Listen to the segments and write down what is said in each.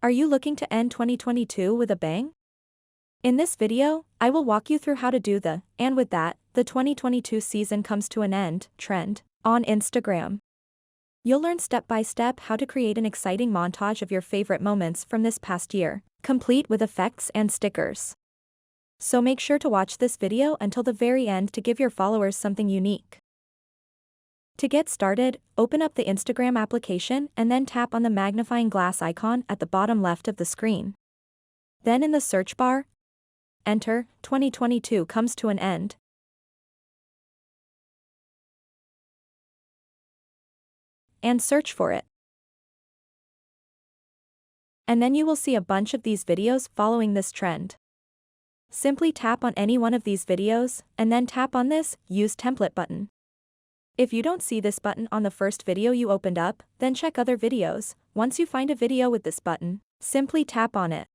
Are you looking to end 2022 with a bang? In this video, I will walk you through how to do and with that, the 2022 season comes to an end, trend, on Instagram. You'll learn step by step how to create an exciting montage of your favorite moments from this past year, complete with effects and stickers. So make sure to watch this video until the very end to give your followers something unique. To get started, open up the Instagram application and then tap on the magnifying glass icon at the bottom left of the screen. Then in the search bar, enter 2022 comes to an end. And search for it. And then you will see a bunch of these videos following this trend. Simply tap on any one of these videos, and then tap on this Use Template button. If you don't see this button on the first video you opened up, then check other videos. Once you find a video with this button, simply tap on it.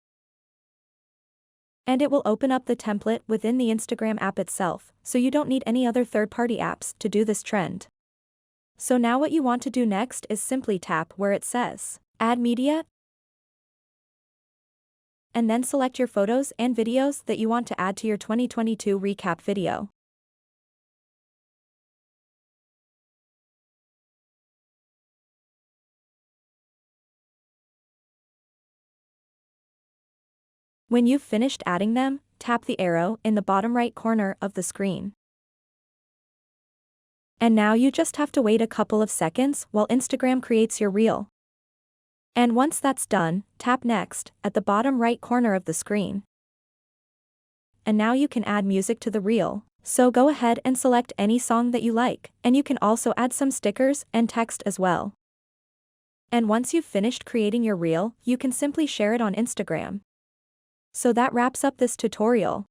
And it will open up the template within the Instagram app itself, so you don't need any other third-party apps to do this trend. So now what you want to do next is simply tap where it says, Add Media, and then select your photos and videos that you want to add to your 2022 recap video. When you've finished adding them, tap the arrow in the bottom right corner of the screen. And now you just have to wait a couple of seconds while Instagram creates your reel. And once that's done, tap Next at the bottom right corner of the screen. And now you can add music to the reel, so go ahead and select any song that you like, and you can also add some stickers and text as well. And once you've finished creating your reel, you can simply share it on Instagram. So that wraps up this tutorial.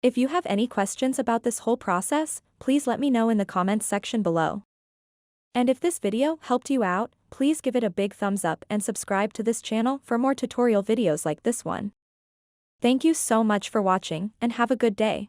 If you have any questions about this whole process, please let me know in the comments section below. And if this video helped you out, please give it a big thumbs up and subscribe to this channel for more tutorial videos like this one. Thank you so much for watching and have a good day.